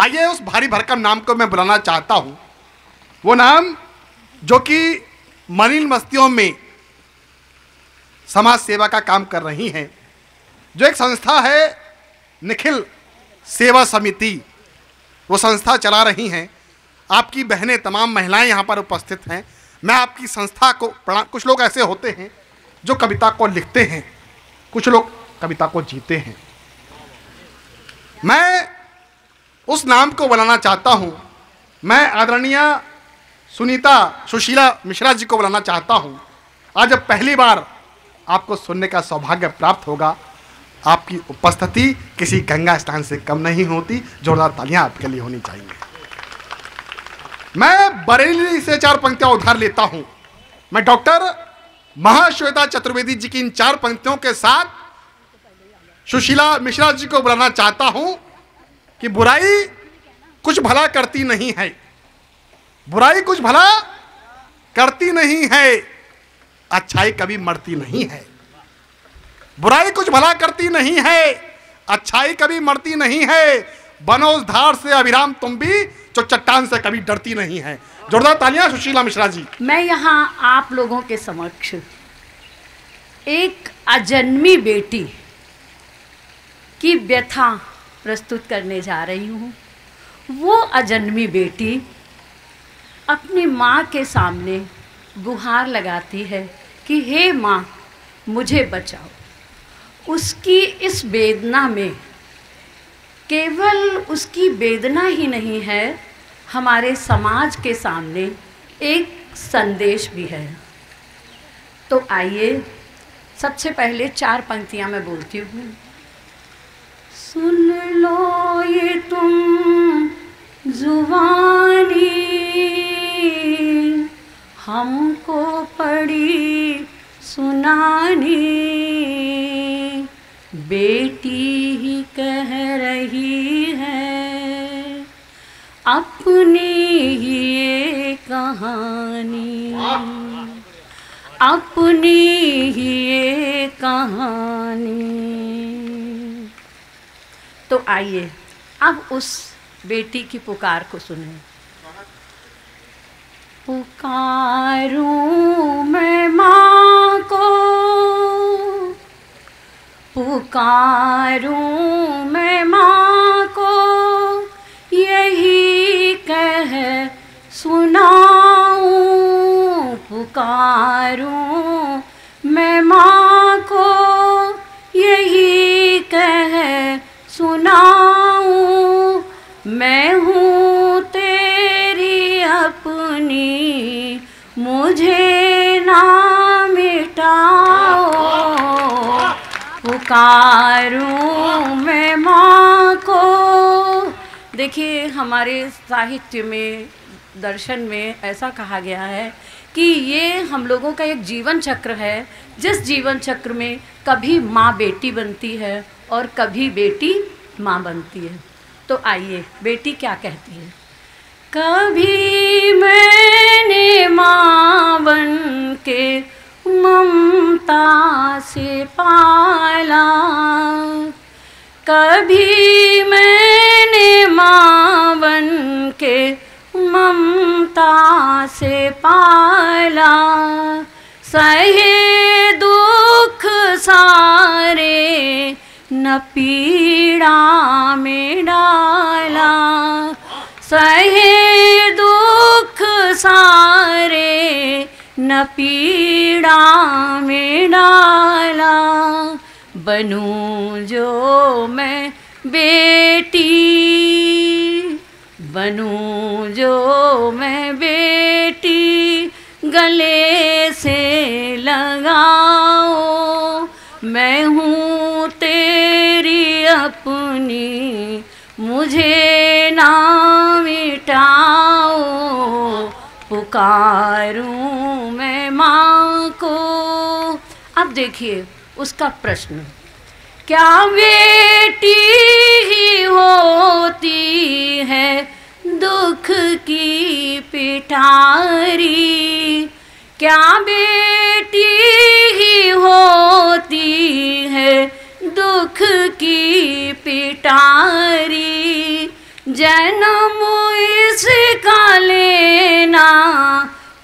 आइए उस भारी भरकम नाम को मैं बुलाना चाहता हूं, वो नाम जो कि मलिन बस्तियों में समाज सेवा का काम कर रही हैं, जो एक संस्था है निखिल सेवा समिति, वो संस्था चला रही हैं। आपकी बहनें, तमाम महिलाएं यहाँ पर उपस्थित हैं। मैं आपकी संस्था को कुछ लोग ऐसे होते हैं जो कविता को लिखते हैं, कुछ लोग कविता को जीते हैं। मैं उस नाम को बुलाना चाहता हूँ, मैं आदरणीय सुशीला मिश्रा जी को बुलाना चाहता हूँ। आज जब पहली बार आपको सुनने का सौभाग्य प्राप्त होगा, आपकी उपस्थिति किसी गंगा स्नान से कम नहीं होती। जोरदार तालियां आपके लिए होनी चाहिए। मैं बरेली से 4 पंक्तियां उधार लेता हूं। मैं डॉक्टर महाश्वेता चतुर्वेदी जी की इन 4 पंक्तियों के साथ सुशीला मिश्रा जी को बुलाना चाहता हूं कि बुराई कुछ भला करती नहीं है, बुराई कुछ भला करती नहीं है, अच्छाई कभी मरती नहीं है। बुराई कुछ भला करती नहीं है, अच्छाई कभी मरती नहीं है। बनो उस धार से अभिराम तुम भी, जो चट्टान से कभी डरती नहीं है। जोरदार तालियां सुशीला मिश्रा जी। मैं यहाँ आप लोगों के समक्ष एक अजन्मी बेटी की व्यथा प्रस्तुत करने जा रही हूँ। वो अजन्मी बेटी अपनी माँ के सामने गुहार लगाती है कि हे माँ मुझे बचाओ। उसकी इस वेदना में केवल उसकी वेदना ही नहीं है, हमारे समाज के सामने एक संदेश भी है। तो आइए सबसे पहले 4 पंक्तियाँ मैं बोलती हूँ। सुन लो ये तुम जुबानी, हमको पड़ी सुनानी, बेटी ही कह रही है अपनी ही ये कहानी, अपनी ही ये कहानी। तो आइए अब उस बेटी की पुकार को सुनें। पुकारूं मैं माँ को, पुकारूं मैं माँ को, यही कह सुनाऊं। पुकारूं मैं माँ को, यही कह सुनाऊं। मैं हूँ तेरी अपनी, मुझे ना मिटाओ। पुकारूं मैं माँ को। देखिए हमारे साहित्य में, दर्शन में ऐसा कहा गया है कि ये हम लोगों का एक जीवन चक्र है, जिस जीवन चक्र में कभी माँ बेटी बनती है और कभी बेटी माँ बनती है। तो आइए बेटी क्या कहती है। कभी मैंने माँ बन के ममता से पाला, कभी मैंने माँ बन के ममता से पाला। सहे दुख सारे न पीड़ा में डाला, सहे दुख सारे न पीड़ा में डाला। बनूं जो मैं बेटी, बनूं जो मैं बेटी, गले से लगाओ। मैं हूँ तेरी अपनी, मुझे ना मिटाओ। पुकारूं मैं माँ को। अब देखिए उसका प्रश्न, क्या बेटी ही होती है दुख की पिटारी? क्या बेटी ही होती है दुख की पिटारी? जन्म इसका लेना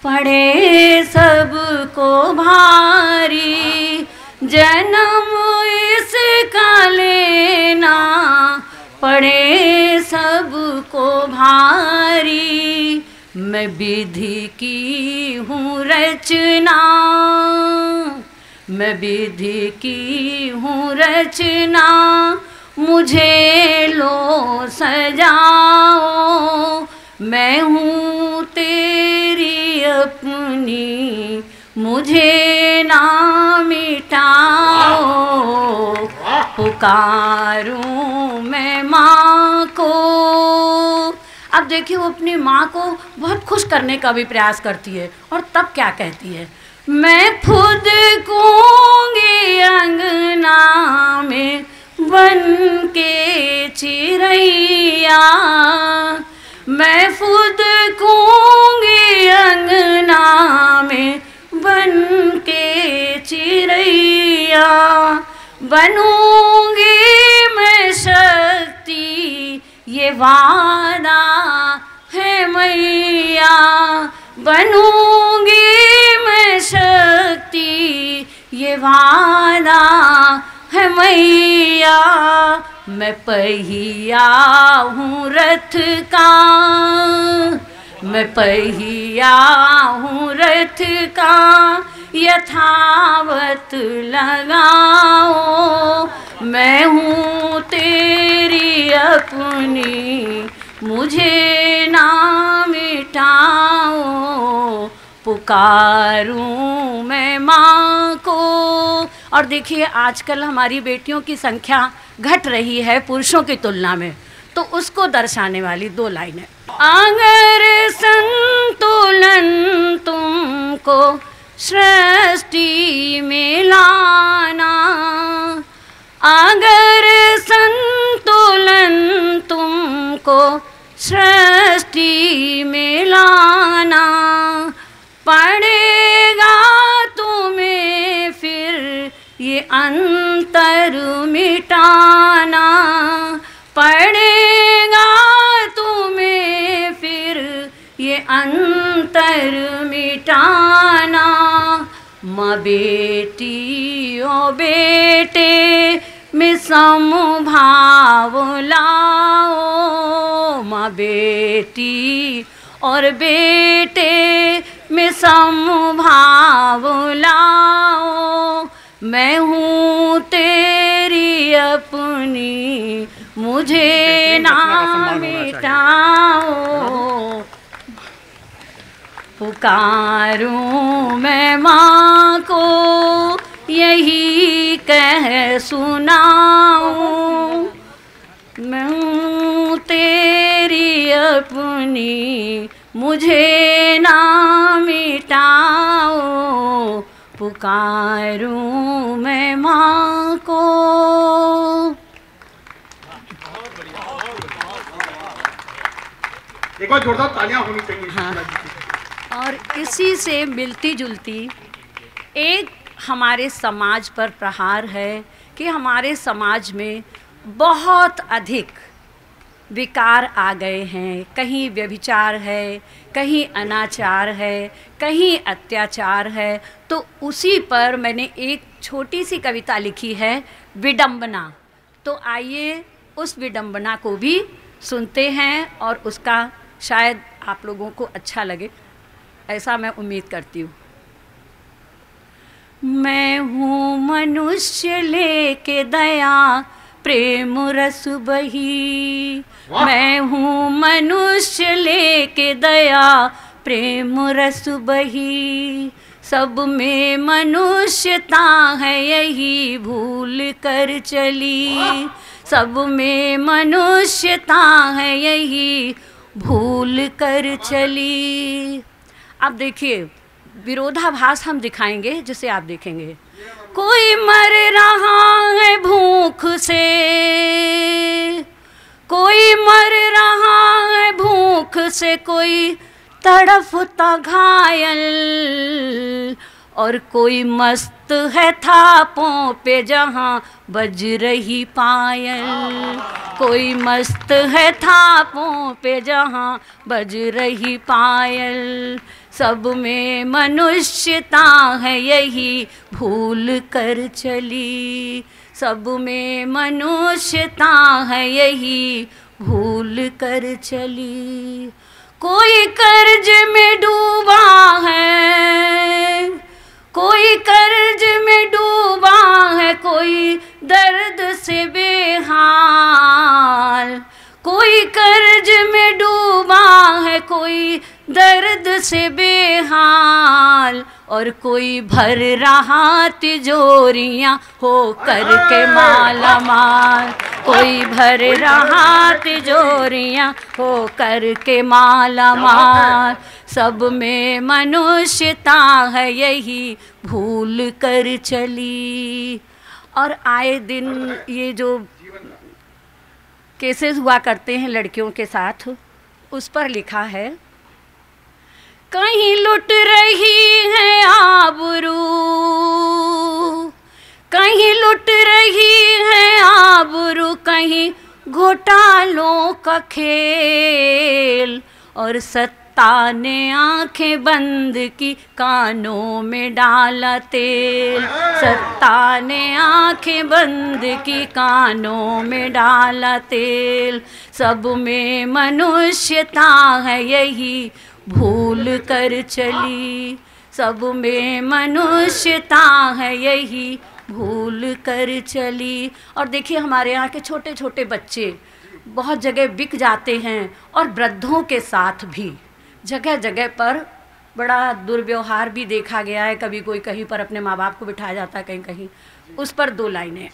पड़े सबको भारी, जन्म इसका लेना पड़े सबको भारी। मैं विधि की हूँ रचना, मैं विधि की हूँ रचना, मुझे लो सजाओ। मैं हूँ तेरी अपनी, मुझे ना मिटाओ। पुकारूं मैं माँ को। अब देखिए वो अपनी माँ को बहुत खुश करने का भी प्रयास करती है, और तब क्या कहती है, मैं खुद कूंगी अंगना में बन के चिड़ैया, मैं खुद कूंगी अंगना में बन के चिड़ैया। बनूंगी मैं शक्ति ये वादा है मैया, बनूंगी मैं शक्ति ये वादा है मैया। मैं पहिया हूँ रथ का, मैं पहिया हूँ रथ का, यथावत लगाओ। मैं हूँ तेरी अपनी, मुझे ना मिटाओ। पुकारूं मैं माँ को। और देखिए आजकल हमारी बेटियों की संख्या घट रही है पुरुषों की तुलना में, तो उसको दर्शाने वाली दो लाइनें। अगर संतुलन तुमको सृष्टि में लाना, अगर संतुलन तुमको सृष्टि में लाना, पड़ेगा तुम्हें फिर ये अंतर मिटाना, पड़ेगा तुम्हें फिर ये अंतर मिटाना। माँ बेटी ओ बेटे में समभाव लाओ, माँ बेटी और बेटे में समभाव लाओ। मैं हूँ तेरी अपनी, मुझे ना मिटाओ। पुकारूं मैं माँ को, यही कह सुनाऊं। मैं हूँ तेरी अपनी, मुझे ना मिटाओ। पुकारूं मैं माँ को। एक बार जोरदार तालियां होनी चाहिए। हाँ। और इसी से मिलती जुलती एक हमारे समाज पर प्रहार है कि हमारे समाज में बहुत अधिक विकार आ गए हैं। कहीं व्यभिचार है, कहीं अनाचार है, कहीं अत्याचार है। तो उसी पर मैंने एक छोटी सी कविता लिखी है, विडंबना। तो आइए उस विडंबना को भी सुनते हैं और उसका शायद आप लोगों को अच्छा लगे, ऐसा मैं उम्मीद करती हूँ। मैं हूँ मनुष्य लेके दया प्रेम रस बही, मैं हूँ मनुष्य लेके दया प्रेम रस बही। सब में मनुष्यता है यही भूल कर चली, सब में मनुष्यता है यही भूल कर चली। अब देखिए विरोधाभास हम दिखाएंगे जिसे आप देखेंगे। कोई मर रहा है भूख से, कोई मर रहा है भूख से, कोई तड़फता घायल, और कोई मस्त है थापों पे जहाँ बज रही पायल, कोई मस्त है थापों पे जहाँ बज रही पायल। सब में मनुष्यता है यही भूल कर चली, सब में मनुष्यता है यही भूल कर चली। कोई कर्ज में डूबा है, कोई कर्ज में डूबा है, कोई दर्द से बेहाल, कोई कर्ज में डूबा है, कोई दर्द से बेहाल, और कोई भर रहा तिजोरियां हो करके माला माल, कोई भर रहा तिजोरियां हो करके माला माल। सब में मनुष्यता है यही भूल कर चली। और आए दिन ये जो केसेस हुआ करते हैं लड़कियों के साथ, उस पर लिखा है, कहीं लुट रही है आबरू, कहीं लुट रही है आबरू, कहीं घोटालों का खेल, और सत्ता ने आंखें बंद की कानों में डाला तेल, सत्ता ने आंखें बंद की कानों में डाला तेल। सब में मनुष्यता है यही भूल कर चली, सब में मनुष्यता है यही भूल कर चली। और देखिए हमारे यहाँ के छोटे छोटे बच्चे बहुत जगह बिक जाते हैं, और वृद्धों के साथ भी जगह जगह पर बड़ा दुर्व्यवहार भी देखा गया है। कभी कोई कहीं पर अपने माँ बाप को बिठाया जाता है, कहीं कहीं। उस पर 2 लाइनें,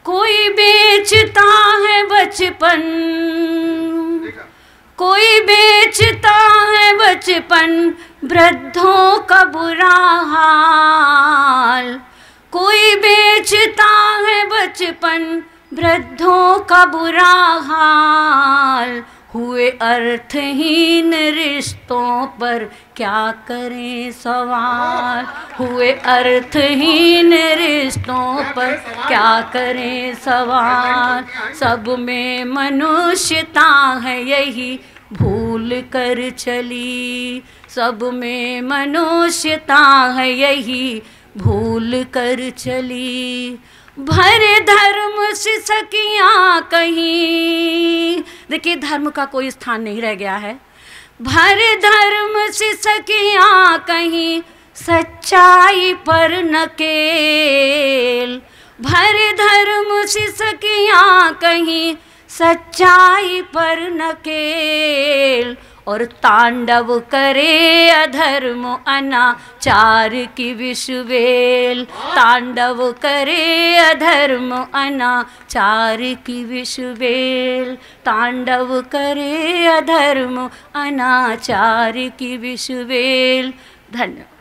कोई बेचता है बचपन, कोई बेचता है बचपन, वृद्धों का बुरा हाल, कोई बेचता है बचपन, वृद्धों का बुरा हाल। हुए अर्थहीन रिश्तों पर क्या करें सवाल, हुए अर्थहीन रिश्तों पर क्या करें सवाल। सब में मनुष्यता है यही भूल कर चली, सब में मनुष्यता है यही भूल कर चली। भरे धर्म से सकियां कहीं, देखिए धर्म का कोई स्थान नहीं रह गया है। भरे धर्म से सकियां कहीं, सच्चाई पर नकेल, भरे धर्म से सकियां कहीं, सच्चाई पर नकेल। और तांडव करे अधर्म अनाचार की विषवेल, तांडव करे अधर्म अनाचार की विषवेल, तांडव करे अधर्म अनाचार की विषवेल। धन्यवाद।